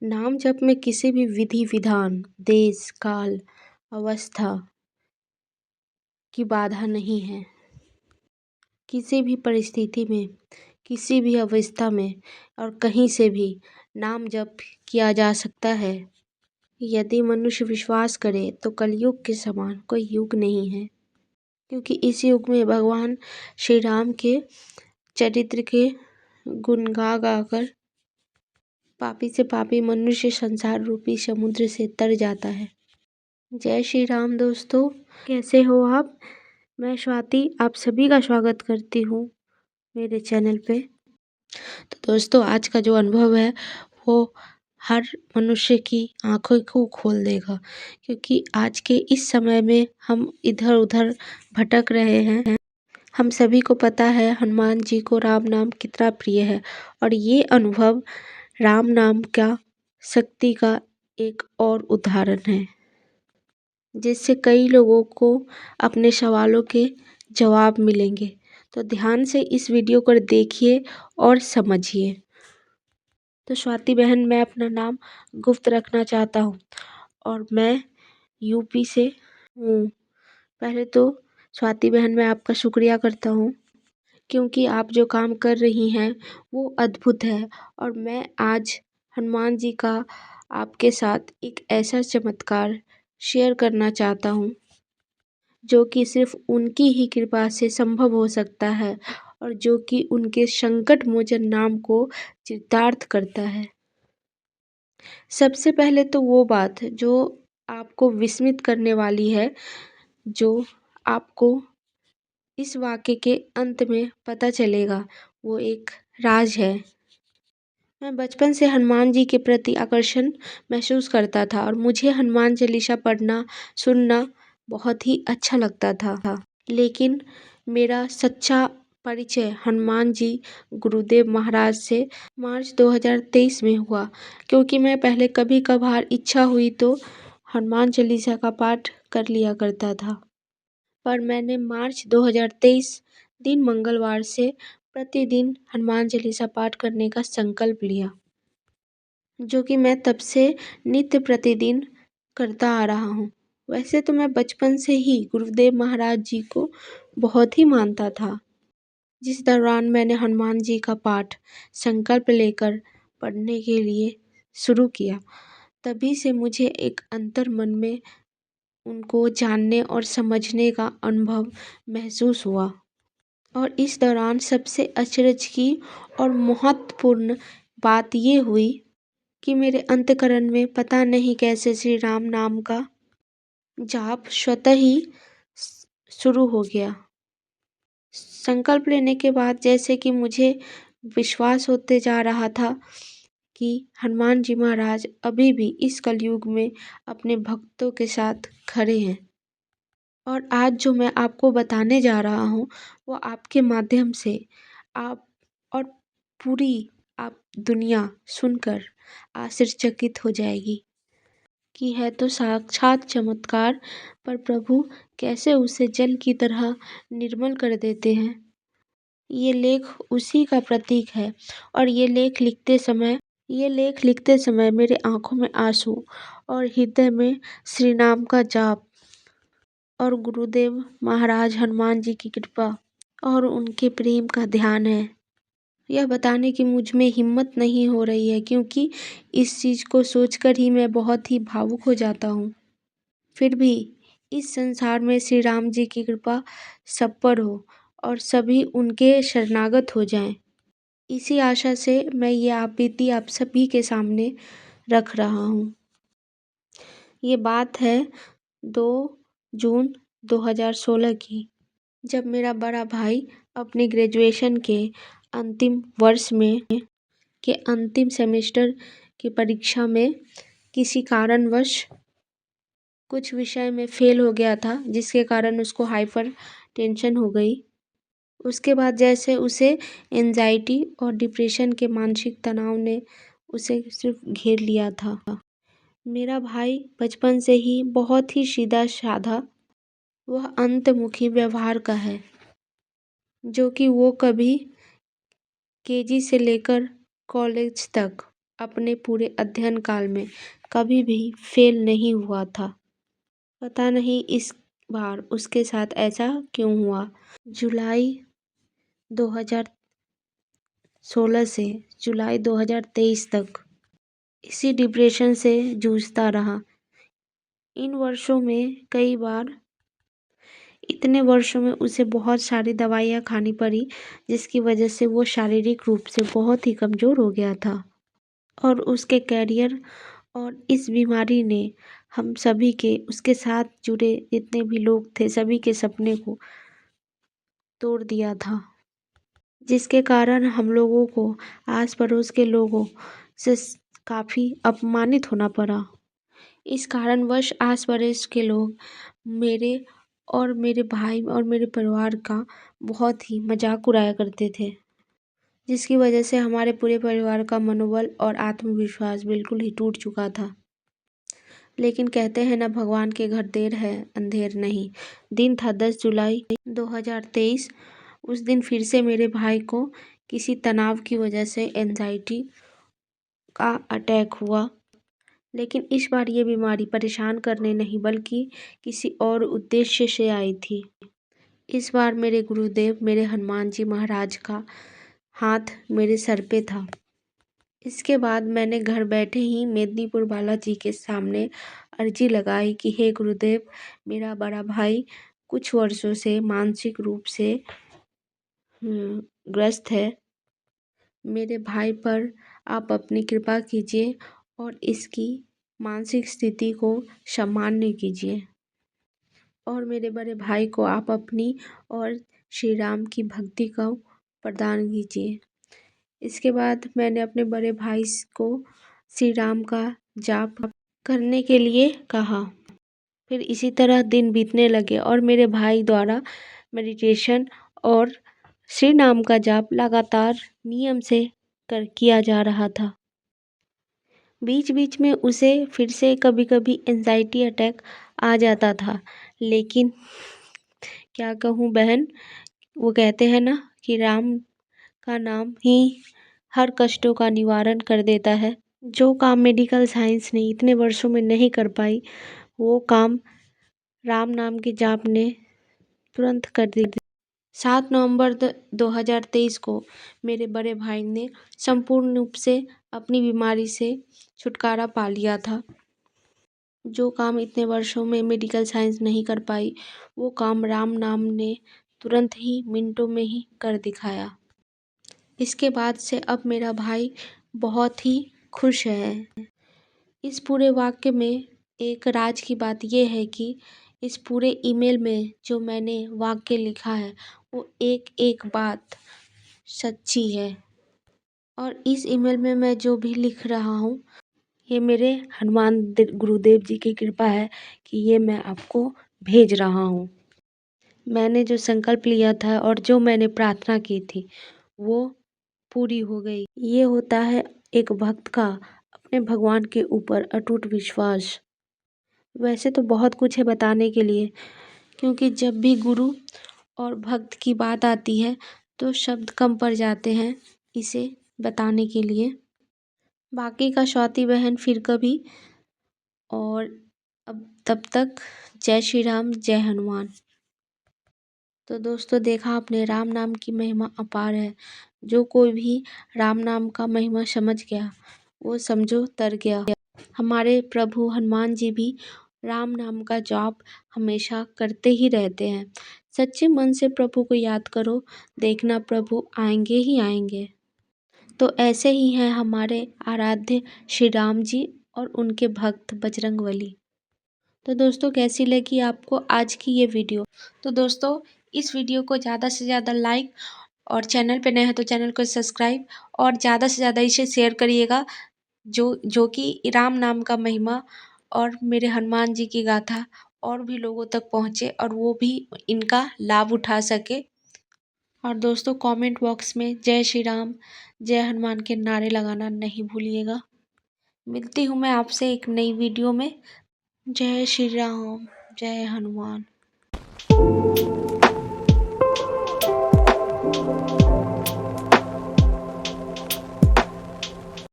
नाम जप में किसी भी विधि विधान, देश, काल, अवस्था की बाधा नहीं है। किसी भी परिस्थिति में, किसी भी अवस्था में और कहीं से भी नाम जप किया जा सकता है। यदि मनुष्य विश्वास करे तो कलयुग के समान कोई युग नहीं है, क्योंकि इस युग में भगवान श्री राम के चरित्र के गुण गा गाकर पापी से पापी मनुष्य संसार रूपी समुद्र से तर जाता है। जय श्री राम दोस्तों, कैसे हो आप? मैं स्वाति आप सभी का स्वागत करती हूँ मेरे चैनल पे। तो दोस्तों, आज का जो अनुभव है वो हर मनुष्य की आंखों को खोल देगा, क्योंकि आज के इस समय में हम इधर उधर भटक रहे हैं। हम सभी को पता है हनुमान जी को राम नाम कितना प्रिय है, और ये अनुभव राम नाम का शक्ति का एक और उदाहरण है, जिससे कई लोगों को अपने सवालों के जवाब मिलेंगे। तो ध्यान से इस वीडियो को देखिए और समझिए। तो स्वाति बहन, मैं अपना नाम गुप्त रखना चाहता हूँ और मैं यूपी से हूँ। पहले तो स्वाति बहन, मैं आपका शुक्रिया करता हूँ, क्योंकि आप जो काम कर रही हैं वो अद्भुत है। और मैं आज हनुमान जी का आपके साथ एक ऐसा चमत्कार शेयर करना चाहता हूँ जो कि सिर्फ उनकी ही कृपा से संभव हो सकता है, और जो कि उनके संकट मोचन नाम को चितार्थ करता है। सबसे पहले तो वो बात जो आपको विस्मित करने वाली है, जो आपको इस वाक्य के अंत में पता चलेगा, वो एक राज है। मैं बचपन से हनुमान जी के प्रति आकर्षण महसूस करता था और मुझे हनुमान चालीसा पढ़ना सुनना बहुत ही अच्छा लगता था। लेकिन मेरा सच्चा परिचय हनुमान जी गुरुदेव महाराज से मार्च 2023 में हुआ, क्योंकि मैं पहले कभी कभार इच्छा हुई तो हनुमान चालीसा का पाठ कर लिया करता था। पर मैंने मार्च 2023 दिन मंगलवार से प्रतिदिन हनुमान चालीसा पाठ करने का संकल्प लिया, जो कि मैं तब से नित्य प्रतिदिन करता आ रहा हूँ। वैसे तो मैं बचपन से ही गुरुदेव महाराज जी को बहुत ही मानता था। जिस दौरान मैंने हनुमान जी का पाठ संकल्प लेकर पढ़ने के लिए शुरू किया, तभी से मुझे एक अंतर मन में उनको जानने और समझने का अनुभव महसूस हुआ। और इस दौरान सबसे अचरज की और महत्वपूर्ण बात ये हुई कि मेरे अंतःकरण में पता नहीं कैसे श्री राम नाम का जाप स्वतः ही शुरू हो गया। संकल्प लेने के बाद जैसे कि मुझे विश्वास होते जा रहा था कि हनुमान जी महाराज अभी भी इस कलयुग में अपने भक्तों के साथ खड़े हैं। और आज जो मैं आपको बताने जा रहा हूँ वो आपके माध्यम से आप और पूरी आप दुनिया सुनकर आश्चर्यचकित हो जाएगी कि है तो साक्षात चमत्कार, पर प्रभु कैसे उसे जल की तरह निर्मल कर देते हैं। ये लेख उसी का प्रतीक है, और ये लेख लिखते समय मेरे आंखों में आंसू और हृदय में श्री नाम का जाप और गुरुदेव महाराज हनुमान जी की कृपा और उनके प्रेम का ध्यान है। यह बताने की मुझ में हिम्मत नहीं हो रही है, क्योंकि इस चीज़ को सोचकर ही मैं बहुत ही भावुक हो जाता हूँ। फिर भी इस संसार में श्री राम जी की कृपा सब पर हो और सभी उनके शरणागत हो जाएं। इसी आशा से मैं ये आपबीती आप सभी के सामने रख रहा हूँ। ये बात है 2 जून 2016 की, जब मेरा बड़ा भाई अपने ग्रेजुएशन के अंतिम वर्ष में के अंतिम सेमेस्टर की परीक्षा में किसी कारणवश कुछ विषय में फेल हो गया था, जिसके कारण उसको हाइपर टेंशन हो गई। उसके बाद जैसे उसे एंजाइटी और डिप्रेशन के मानसिक तनाव ने उसे सिर्फ घेर लिया था। मेरा भाई बचपन से ही बहुत ही सीधा साधा, वह अंतर्मुखी व्यवहार का है, जो कि वो कभी केजी से लेकर कॉलेज तक अपने पूरे अध्ययन काल में कभी भी फेल नहीं हुआ था। पता नहीं इस बार उसके साथ ऐसा क्यों हुआ। जुलाई 2016 से जुलाई 2023 तक इसी डिप्रेशन से जूझता रहा। इन वर्षों में कई बार इतने वर्षों में उसे बहुत सारी दवाइयाँ खानी पड़ी, जिसकी वजह से वो शारीरिक रूप से बहुत ही कमज़ोर हो गया था। और उसके करियर और इस बीमारी ने हम सभी के, उसके साथ जुड़े जितने भी लोग थे, सभी के सपने को तोड़ दिया था, जिसके कारण हम लोगों को, आस पड़ोस के लोगों से काफ़ी अपमानित होना पड़ा। इस कारणवश आस पड़ोस के लोग मेरे और मेरे भाई और मेरे परिवार का बहुत ही मजाक उड़ाया करते थे, जिसकी वजह से हमारे पूरे परिवार का मनोबल और आत्मविश्वास बिल्कुल ही टूट चुका था। लेकिन कहते हैं ना, भगवान के घर देर है अंधेर नहीं। दिन था 10 जुलाई 2023। उस दिन फिर से मेरे भाई को किसी तनाव की वजह से एंजाइटी का अटैक हुआ। लेकिन इस बार ये बीमारी परेशान करने नहीं बल्कि किसी और उद्देश्य से आई थी। इस बार मेरे गुरुदेव, मेरे हनुमान जी महाराज का हाथ मेरे सर पे था। इसके बाद मैंने घर बैठे ही मेदिनीपुर बालाजी के सामने अर्जी लगाई कि हे गुरुदेव, मेरा बड़ा भाई कुछ वर्षों से मानसिक रूप से ग्रस्त है। मेरे भाई पर आप अपनी कृपा कीजिए और इसकी मानसिक स्थिति को सामान्य कीजिए, और मेरे बड़े भाई को आप अपनी और श्री राम की भक्ति को प्रदान कीजिए। इसके बाद मैंने अपने बड़े भाई को श्री राम का जाप करने के लिए कहा। फिर इसी तरह दिन बीतने लगे और मेरे भाई द्वारा मेडिटेशन और श्री नाम का जाप लगातार नियम से किया जा रहा था। बीच बीच में उसे फिर से कभी कभी एंजाइटी अटैक आ जाता था, लेकिन क्या कहूँ बहन, वो कहते हैं ना कि राम का नाम ही हर कष्टों का निवारण कर देता है। जो काम मेडिकल साइंस ने इतने वर्षों में नहीं कर पाई, वो काम राम नाम के जाप ने तुरंत कर दी। 7 नवंबर 2023 को मेरे बड़े भाई ने संपूर्ण रूप से अपनी बीमारी से छुटकारा पा लिया था। जो काम इतने वर्षों में मेडिकल साइंस नहीं कर पाई, वो काम राम नाम ने तुरंत ही मिनटों में ही कर दिखाया। इसके बाद से अब मेरा भाई बहुत ही खुश है। इस पूरे वाक्य में एक राज की बात यह है कि इस पूरे ईमेल में जो मैंने वाक्य लिखा है, वो एक एक बात सच्ची है। और इस ईमेल में मैं जो भी लिख रहा हूँ, ये मेरे हनुमान गुरुदेव जी की कृपा है कि ये मैं आपको भेज रहा हूँ। मैंने जो संकल्प लिया था और जो मैंने प्रार्थना की थी, वो पूरी हो गई। ये होता है एक भक्त का अपने भगवान के ऊपर अटूट विश्वास। वैसे तो बहुत कुछ है बताने के लिए, क्योंकि जब भी गुरु और भक्त की बात आती है तो शब्द कम पड़ जाते हैं इसे बताने के लिए। बाकी का स्वाति बहन फिर कभी। और अब तब तक जय श्री राम, जय हनुमान। तो दोस्तों, देखा आपने, राम नाम की महिमा अपार है। जो कोई भी राम नाम का महिमा समझ गया, वो समझो तर गया। हमारे प्रभु हनुमान जी भी राम नाम का जाप हमेशा करते ही रहते हैं। सच्चे मन से प्रभु को याद करो, देखना प्रभु आएंगे ही आएंगे। तो ऐसे ही हैं हमारे आराध्य श्री राम जी और उनके भक्त बजरंगबली। तो दोस्तों, कैसी लगी आपको आज की ये वीडियो? तो दोस्तों, इस वीडियो को ज़्यादा से ज़्यादा लाइक, और चैनल पे नए हैं तो चैनल को सब्सक्राइब, और ज़्यादा से ज़्यादा इसे शेयर करिएगा, जो कि राम नाम का महिमा और मेरे हनुमान जी की गाथा और भी लोगों तक पहुँचे और वो भी इनका लाभ उठा सके। और दोस्तों, कमेंट बॉक्स में जय श्री राम, जय हनुमान के नारे लगाना नहीं भूलिएगा। मिलती हूँ मैं आपसे एक नई वीडियो में। जय श्री राम, जय हनुमान।